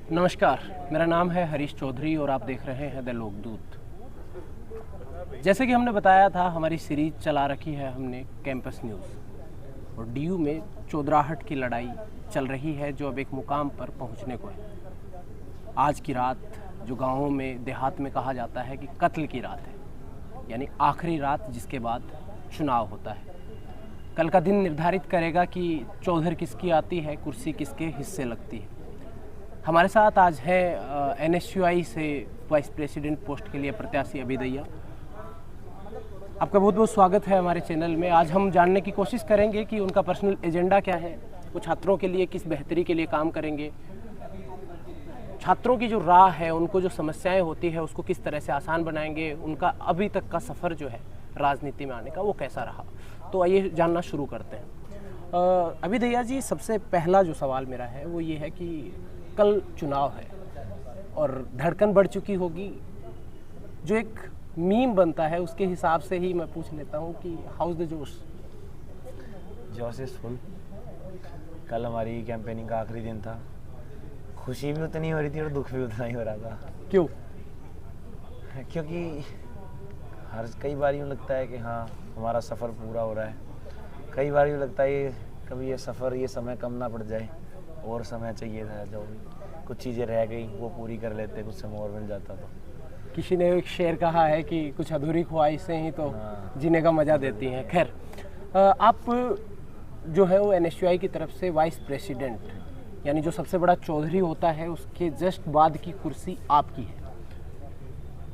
नमस्कार, मेरा नाम है हरीश चौधरी और आप देख रहे हैं द लोकदूत। जैसे कि हमने बताया था, हमारी सीरीज चला रखी है हमने कैंपस न्यूज़ और डीयू में चौधराहट की लड़ाई चल रही है जो अब एक मुकाम पर पहुंचने को है। आज की रात जो गांवों में देहात में कहा जाता है कि कत्ल की रात है, यानी आखिरी रात जिसके बाद चुनाव होता है। कल का दिन निर्धारित करेगा कि चौधर किसकी आती है, कुर्सी किसके हिस्से लगती है। हमारे साथ आज है NSUI से वाइस प्रेसिडेंट पोस्ट के लिए प्रत्याशी अभी दैया। आपका बहुत बहुत स्वागत है हमारे चैनल में। आज हम जानने की कोशिश करेंगे कि उनका पर्सनल एजेंडा क्या है, वो छात्रों के लिए किस बेहतरी के लिए काम करेंगे, छात्रों की जो राह है, उनको जो समस्याएं होती है उसको किस तरह से आसान बनाएंगे, उनका अभी तक का सफ़र जो है राजनीति में आने का वो कैसा रहा। तो आइए जानना शुरू करते हैं। अभी दैया जी, सबसे पहला जो सवाल मेरा है वो ये है कि कल चुनाव है और धड़कन बढ़ चुकी होगी। जो एक मीम बनता है उसके हिसाब से ही मैं पूछ लेता हूँ कि हाउस द जोश? जोश इज फुल। कल हमारी कैंपेनिंग का आखिरी दिन था। खुशी भी उतनी हो रही थी और दुख भी उतना ही हो रहा था। क्यों? क्योंकि कई बार यूँ लगता है कि हाँ हमारा सफ़र पूरा हो रहा है, कई बार यूँ लगता है कभी ये सफ़र ये समय कम ना पड़ जाए और समय चाहिए था, जो कुछ चीज़ें रह गई वो पूरी कर लेते, कुछ समय और मिल जाता तो। किसी ने एक शेर कहा है कि कुछ अधूरी ख्वाहिशें ही तो जीने का मज़ा देती हैं। खैर, आप जो है वो NSUI की तरफ से वाइस प्रेसिडेंट, यानी जो सबसे बड़ा चौधरी होता है उसके जस्ट बाद की कुर्सी आपकी है।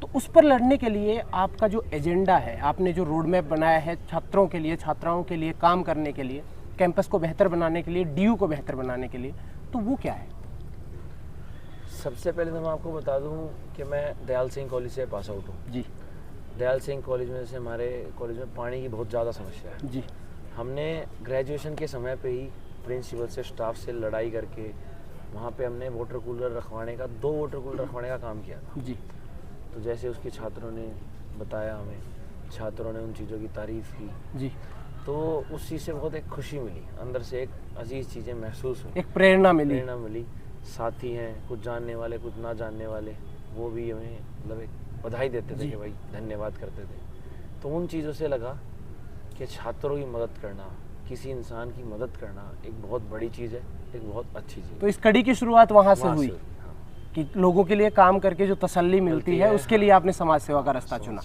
तो उस पर लड़ने के लिए आपका जो एजेंडा है, आपने जो रोड मैप बनाया है छात्रों के लिए, छात्राओं के लिए काम करने के लिए, कैंपस को बेहतर बनाने के लिए, डीयू को बेहतर बनाने के लिए, तो वो क्या है? सबसे पहले तो मैं आपको बता दूं कि मैं दयाल सिंह कॉलेज से पास आउट हूँ जी। दयाल सिंह कॉलेज में से हमारे कॉलेज में पानी की बहुत ज़्यादा समस्या है जी। हमने ग्रेजुएशन के समय पे ही प्रिंसिपल से, स्टाफ से लड़ाई करके वहाँ पे हमने वाटर कूलर रखवाने का, 2 वाटर कूलर रखवाने का काम किया था। जी। तो जैसे उसके छात्रों ने बताया हमें, छात्रों ने उन चीज़ों की तारीफ़ की जी। तो उस चीज़ से बहुत एक खुशी मिली, अंदर से एक अजीज़ चीज़ें महसूस हुई, एक प्रेरणा मिली। साथी हैं कुछ जानने वाले, कुछ ना जानने वाले, वो भी हमें मतलब एक बधाई देते थे कि भाई धन्यवाद करते थे। तो उन चीज़ों से लगा कि छात्रों की मदद करना, किसी इंसान की मदद करना एक बहुत बड़ी चीज़ है, एक बहुत अच्छी चीज़। तो इस कड़ी की शुरुआत वहाँ से हुई कि लोगों के लिए काम करके जो तसल्ली मिलती है उसके लिए आपने समाज सेवा का रास्ता चुना।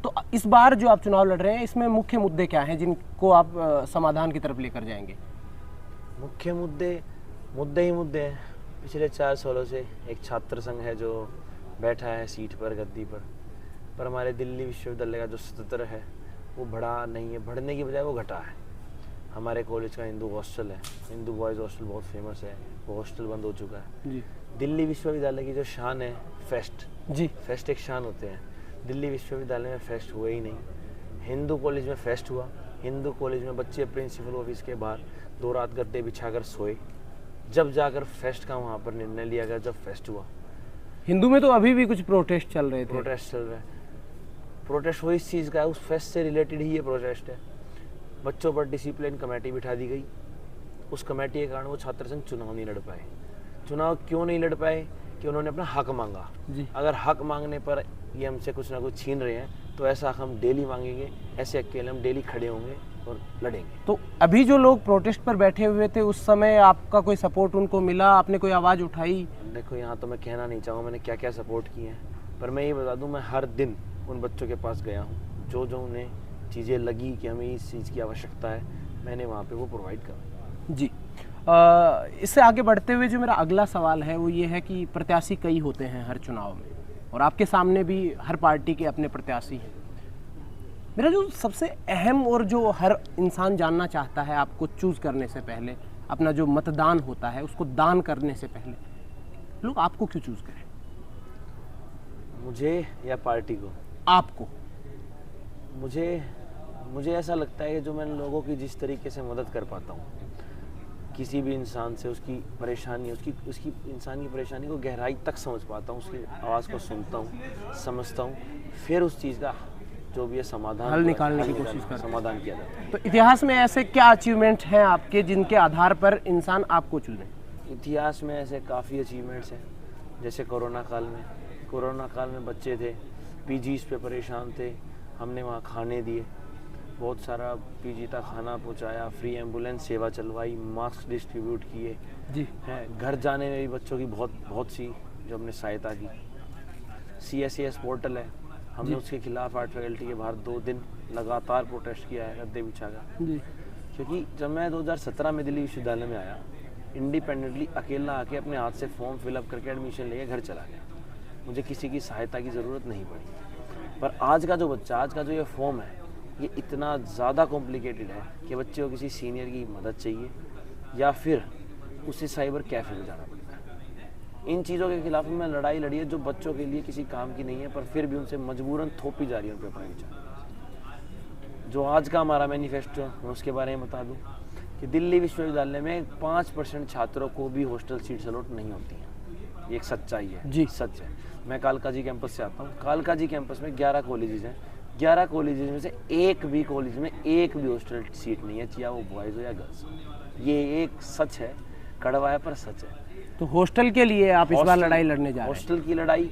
तो इस बार जो आप चुनाव लड़ रहे हैं, इसमें मुख्य मुद्दे क्या हैं जिनको आप समाधान की तरफ लेकर जाएंगे? मुख्य मुद्दे ही मुद्दे हैं। पिछले 4 सालों से एक छात्र संघ है जो बैठा है सीट पर, गद्दी पर हमारे दिल्ली विश्वविद्यालय का जो सत्र है वो बढ़ा नहीं है, बढ़ने की बजाय वो घटा है। हमारे कॉलेज का हिंदू हॉस्टल है, हिंदू बॉयज़ हॉस्टल बहुत फेमस है, वो हॉस्टल बंद हो चुका है। जी। दिल्ली विश्वविद्यालय की जो शान है फेस्ट, जी, फेस्ट एक शान होते हैं। दिल्ली विश्वविद्यालय में फेस्ट हुए ही नहीं। हिंदू कॉलेज में फेस्ट हुआ। हिंदू कॉलेज में बच्चे प्रिंसिपल ऑफिस के बाहर 2 रात गद्दे बिछाकर सोए, जब जाकर फेस्ट का वहाँ पर निर्णय लिया गया, जब फेस्ट हुआ। हिंदू में तो अभी भी कुछ प्रोटेस्ट चल रहे थे। प्रोटेस्ट चल रहा है। प्रोटेस्ट वो इस चीज़ का है, उस फेस्ट से रिलेटेड ही ये प्रोटेस्ट है। बच्चों पर डिसिप्लिन कमेटी बिठा दी गई, उस कमेटी के कारण वो छात्र संघ चुनाव नहीं लड़ पाए। चुनाव क्यों नहीं लड़ पाए? कि उन्होंने अपना हक मांगा। जी। अगर हक मांगने पर ये हमसे कुछ ना कुछ छीन रहे हैं तो ऐसा हम डेली मांगेंगे, ऐसे अकेले हम डेली खड़े होंगे और लड़ेंगे। तो अभी जो लोग प्रोटेस्ट पर बैठे हुए थे उस समय आपका कोई सपोर्ट उनको मिला? आपने कोई आवाज़ उठाई? देखो, यहाँ तो मैं कहना नहीं चाहूँगा मैंने क्या क्या सपोर्ट किए हैं, पर मैं ये बता दूँ मैं हर दिन उन बच्चों के पास गया हूँ। जो जो उन्हें चीज़ें लगी कि हमें इस चीज़ की आवश्यकता है, मैंने वहाँ पे वो प्रोवाइड कराई। जी। इससे आगे बढ़ते हुए जो मेरा अगला सवाल है वो ये है कि प्रत्याशी कई होते हैं हर चुनाव में और आपके सामने भी हर पार्टी के अपने प्रत्याशी हैं। मेरा जो सबसे अहम और जो हर इंसान जानना चाहता है आपको चूज़ करने से पहले, अपना जो मतदान होता है उसको दान करने से पहले, लोग आपको क्यों चूज़ करें? मुझे या पार्टी को? आपको। मुझे ऐसा लगता है कि जो मैं लोगों की जिस तरीके से मदद कर पाता हूँ, किसी भी इंसान से उसकी परेशानी, उसकी इंसान की परेशानी को गहराई तक समझ पाता हूँ, उसकी आवाज़ को सुनता हूँ, समझता हूँ, फिर उस चीज़ का जो भी है समाधान, हल निकालने की कोशिश करते हैं, समाधान किया जाता है। तो इतिहास में ऐसे क्या अचीवमेंट हैं आपके जिनके आधार पर इंसान आपको चुने? इतिहास में ऐसे काफ़ी अचीवमेंट्स हैं, जैसे कोरोना काल में बच्चे थे, पीजीज पे परेशान थे, हमने वहाँ खाने दिए, बहुत सारा पीजी तक खाना पहुँचाया, फ्री एम्बुलेंस सेवा चलवाई, मास्क डिस्ट्रीब्यूट किए जी हैं, घर जाने में भी बच्चों की बहुत सी जो हमने सहायता की। CSAS पोर्टल है, हमने उसके खिलाफ आर्ट फैकल्टी के बाहर 2 दिन लगातार प्रोटेस्ट किया है गद्दे बिछाकर, जी क्योंकि जब मैं 2017 में दिल्ली विश्वविद्यालय में आया, इंडिपेंडेंटली अकेला आके अपने हाथ से फॉर्म फिलअप करके एडमिशन लेके घर चला गया, मुझे किसी की सहायता की ज़रूरत नहीं पड़ी। पर आज का जो बच्चा, आज का जो ये फॉर्म है, ये इतना ज़्यादा कॉम्प्लिकेटेड है कि बच्चे को किसी सीनियर की मदद चाहिए या फिर उसे साइबर कैफ़े में जाना पड़ता है। इन चीज़ों के खिलाफ में लड़ाई लड़ी है जो बच्चों के लिए किसी काम की नहीं है, पर फिर भी उनसे मजबूरन थोपी जा रही है उन पेपर विचार। जो आज का हमारा मैनिफेस्टो, मैं उसके बारे में बता दूं कि दिल्ली विश्वविद्यालय में 5% छात्रों को भी हॉस्टल सीट्स अलॉट नहीं होती हैं। ये एक सच्चाई है जी, सच है। मैं कालका जी कैंपस से आता हूँ, कालका जी कैंपस में 11 कॉलेजेस हैं, 11 कॉलेजेस में से एक भी कॉलेज में एक भी हॉस्टल सीट नहीं है, चाहे वो बॉयज़ हो या गर्ल्स। ये एक सच है, कड़वा है पर सच है। तो हॉस्टल के लिए आप इस बार लड़ाई लड़ने जा रहे हैं। हॉस्टल की लड़ाई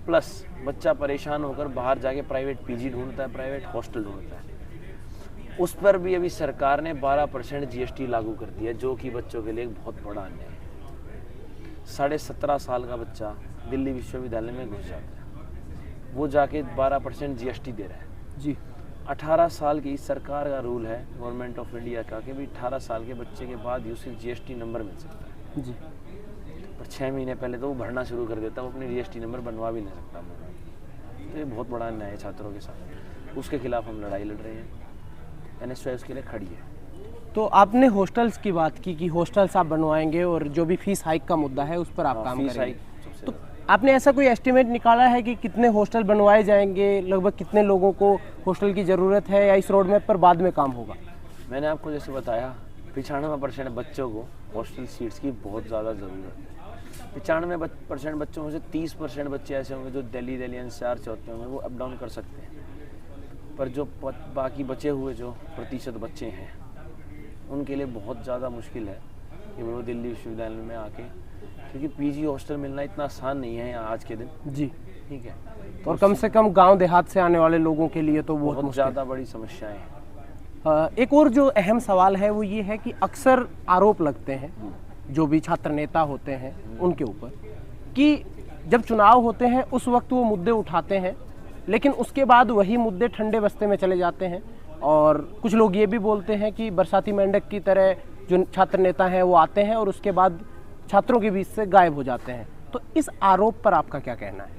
प्लस बच्चा परेशान होकर बाहर जाके प्राइवेट पीजी ढूंढता है, प्राइवेट हॉस्टल ढूंढता है, उस पर भी अभी सरकार ने 12% GST लागू कर दिया, जो कि बच्चों के लिए एक बहुत बड़ा अन्याय है। 17.5 साल का बच्चा दिल्ली विश्वविद्यालय में घुस जाता है, वो जाके 12% GST दे रहा है जी। 18 साल की सरकार का रूल है गवर्नमेंट ऑफ इंडिया का कि भी 18 साल के बच्चे के बाद ही उसे GST नंबर मिल सकता है जी। पर 6 महीने पहले तो वो भरना शुरू कर देता है, वो अपने GST नंबर बनवा भी नहीं सकता। तो ये बहुत बड़ा अन्याय है छात्रों के साथ, उसके खिलाफ हम लड़ाई लड़ रहे हैं। NSY उसके लिए खड़ी है। तो आपने हॉस्टल्स की बात की कि हॉस्टल्स आप बनवाएंगे और जो भी फीस हाइक का मुद्दा है उस पर आप काम फीस करेंगे। हाइक सबसे तो आपने ऐसा कोई एस्टिमेट निकाला है कि कितने हॉस्टल बनवाए जाएंगे, लगभग कितने लोगों को हॉस्टल की ज़रूरत है, या इस रोड मैप पर बाद में काम होगा? मैंने आपको जैसे बताया 95% बच्चों को हॉस्टल सीट्स की बहुत ज़्यादा ज़रूरत है। 95% बच्चों में से 30% बच्चे ऐसे होंगे जो दिल्ली NCR से होते होंगे, वो अप डाउन कर सकते हैं, पर जो बाकी बचे हुए जो प्रतिशत बच्चे हैं उनके लिए बहुत ज़्यादा मुश्किल है कि वो दिल्ली विश्वविद्यालय में आके, क्योंकि पीजी हॉस्टल मिलना इतना आसान नहीं है यहाँ आज के दिन। जी, ठीक है, और कम से कम गांव देहात से आने वाले लोगों के लिए तो बहुत ज़्यादा बड़ी समस्याएं हैं। एक और जो अहम सवाल है वो ये है कि अक्सर आरोप लगते हैं जो भी छात्र नेता होते हैं उनके ऊपर कि जब चुनाव होते हैं उस वक्त वो मुद्दे उठाते हैं, लेकिन उसके बाद वही मुद्दे ठंडे बस्ते में चले जाते हैं। और कुछ लोग ये भी बोलते हैं कि बरसाती मेंढक की तरह जो छात्र नेता हैं वो आते हैं और उसके बाद छात्रों के बीच से गायब हो जाते हैं। तो इस आरोप पर आपका क्या कहना है?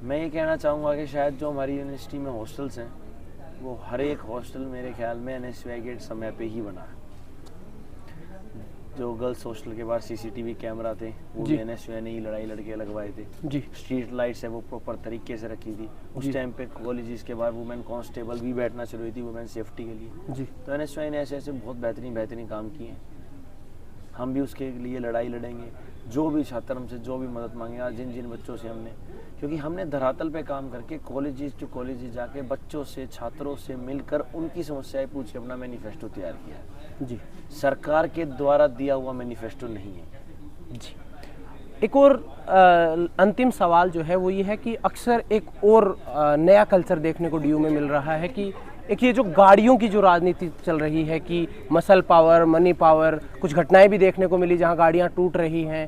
मैं ये कहना चाहूँगा कि शायद जो हमारी यूनिवर्सिटी में हॉस्टल्स हैं वो हर एक हॉस्टल मेरे ख्याल में NSY के समय पे ही बना है। जो गर्ल्स हॉस्टल के बाहर CCTV कैमरा थे वो भी NSY ने ही लड़ाई लड़के लगवाए थे जी। स्ट्रीट लाइट्स है वो प्रॉपर तरीके से रखी थी। उस टाइम पे कॉलेजेस के बाहर वुमेन कांस्टेबल भी बैठना शुरू हुई थी वुमेन सेफ्टी के लिए जी। तो NSY ने ऐसे ऐसे बहुत बेहतरीन काम किए हैं। हम भी उसके लिए लड़ाई लड़ेंगे। जो भी छात्र हमसे जो भी मदद मांगे, आज जिन जिन बच्चों से क्योंकि हमने धरातल पे काम करके कॉलेजेस टू कॉलेजेस जाके बच्चों से छात्रों से मिलकर उनकी समस्याएं पूछ के अपना मैनिफेस्टो तैयार किया है जी। सरकार के द्वारा दिया हुआ मैनिफेस्टो नहीं है जी। एक और अंतिम सवाल जो है वो ये है कि अक्सर एक और नया कल्चर देखने को DU में मिल रहा है कि एक ये जो गाड़ियों की जो राजनीति चल रही है कि मसल पावर, मनी पावर, कुछ घटनाएं भी देखने को मिली जहां गाड़ियां टूट रही हैं।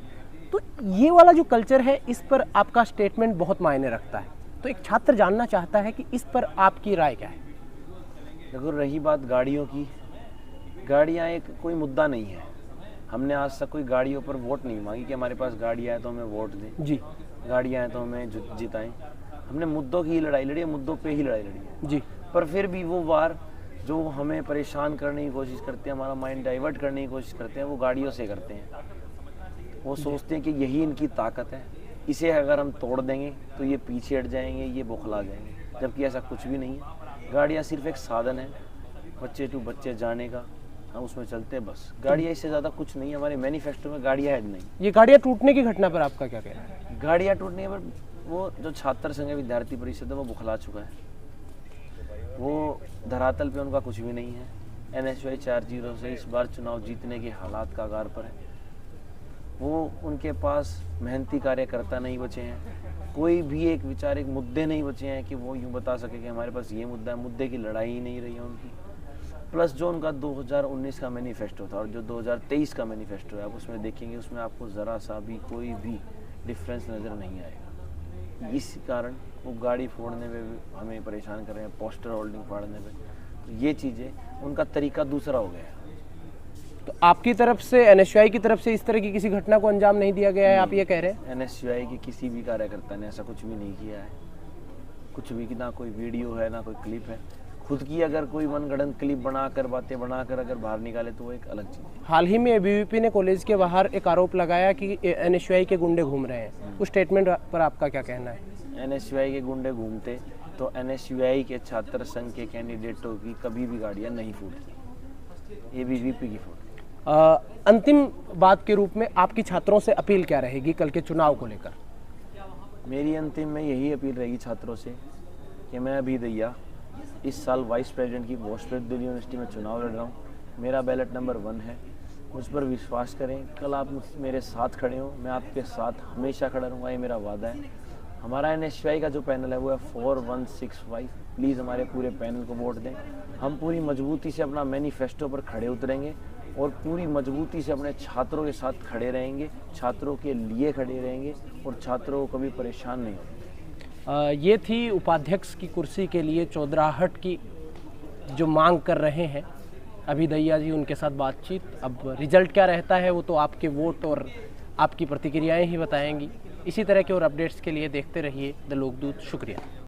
तो ये वाला जो कल्चर है इस पर आपका स्टेटमेंट बहुत मायने रखता है। तो एक छात्र जानना चाहता है कि इस पर आपकी राय क्या है? देखो, रही बात गाड़ियों की, गाड़ियाँ एक कोई मुद्दा नहीं है। हमने आज तक कोई गाड़ियों पर वोट नहीं मांगी कि हमारे पास गाड़ियाँ है तो हमें वोट दें, जी, गाड़ियाँ हैं तो हमें जिताएं। हमने मुद्दों की ही लड़ाई लड़ी है, मुद्दों पे ही लड़ाई लड़ी है जी। पर फिर भी वो वार जो हमें परेशान करने की कोशिश करते हैं, हमारा माइंड डाइवर्ट करने की कोशिश करते हैं, वो गाड़ियों से करते हैं। वो सोचते हैं कि यही इनकी ताकत है, इसे अगर हम तोड़ देंगे तो ये पीछे हट जाएंगे, ये बौखला जाएंगे, जबकि ऐसा कुछ भी नहीं है। गाड़ियाँ सिर्फ एक साधन है बच्चे टू बच्चे जाने का, हम उसमें चलते हैं बस। गाड़ियाँ इससे ज़्यादा कुछ नहीं है। हमारे मैनिफेस्टो में गाड़ियाँ ऐड नहीं। ये गाड़ियाँ टूटने की घटना पर आपका क्या कहना है? गाड़ियाँ टूटने पर वो जो छात्र संघ विद्यार्थी परिषद है वो बुखला चुका है। वो धरातल पे उनका कुछ भी नहीं है। NSY 4-0 से इस बार चुनाव जीतने के हालात का आगार पर है। वो उनके पास मेहनती कार्यकर्ता नहीं बचे हैं, कोई भी एक विचारिक मुद्दे नहीं बचे हैं कि वो यूँ बता सके कि हमारे पास ये मुद्दा है। मुद्दे की लड़ाई ही नहीं रही है उनकी। प्लस जो उनका 2019 का मैनिफेस्टो था और जो 2023 का मैनिफेस्टो है, आप उसमें देखेंगे, उसमें आपको ज़रा सा भी कोई भी डिफरेंस नज़र नहीं आएगा। इस कारण वो गाड़ी फोड़ने में भी हमें परेशान कर रहे हैं, पोस्टर होल्डिंग फाड़ने में। तो ये चीज़ें, उनका तरीका दूसरा हो गया है। तो आपकी तरफ से, एनएसयूआई की तरफ से इस तरह की किसी घटना को अंजाम नहीं दिया गया है, आप ये कह रहे हैं? एनएसयूआई के किसी भी कार्यकर्ता ने ऐसा कुछ भी नहीं किया है। कुछ भी, ना कोई वीडियो है ना कोई क्लिप है। खुद की अगर कोई मनगढ़ंत क्लिप बनाकर, बातें बनाकर अगर बाहर निकाले तो वो एक अलग चीज़ है। हाल ही में एबीवीपी ने कॉलेज के बाहर एक आरोप लगाया कि एनएसयूआई के गुंडे घूम रहे हैं। उस स्टेटमेंट पर आपका क्या कहना है? एनएसयूआई के गुंडे घूमते तो एनएसयूआई के छात्र संघ के कैंडिडेटों की कभी भी गाड़ियाँ नहीं फूटती, एबीवीपी की फूटती। अंतिम बात के रूप में आपकी छात्रों से अपील क्या रहेगी कल के चुनाव को लेकर? मेरी अंतिम में यही अपील रहेगी छात्रों से कि मैं अभी दैया इस साल वाइस प्रेसिडेंट की पोस्ट पर दिल्ली यूनिवर्सिटी में चुनाव लड़ रहा हूँ। मेरा बैलेट नंबर 1 है। मुझ पर विश्वास करें, कल आप मेरे साथ खड़े हो, मैं आपके साथ हमेशा खड़ा रहूँगा, ये मेरा वादा है। हमारा एनएसयूआई का जो पैनल है वो है 4165। प्लीज़ हमारे पूरे पैनल को वोट दें। हम पूरी मजबूती से अपना मैनिफेस्टो पर खड़े उतरेंगे और पूरी मजबूती से अपने छात्रों के साथ खड़े रहेंगे, छात्रों के लिए खड़े रहेंगे और छात्रों को कभी परेशान नहीं होंगे। ये थी उपाध्यक्ष की कुर्सी के लिए चौधराहट की जो मांग कर रहे हैं अभी दैया जी, उनके साथ बातचीत। अब रिजल्ट क्या रहता है वो तो आपके वोट और आपकी प्रतिक्रियाएं ही बताएंगी। इसी तरह के और अपडेट्स के लिए देखते रहिए द लोकदूत। शुक्रिया।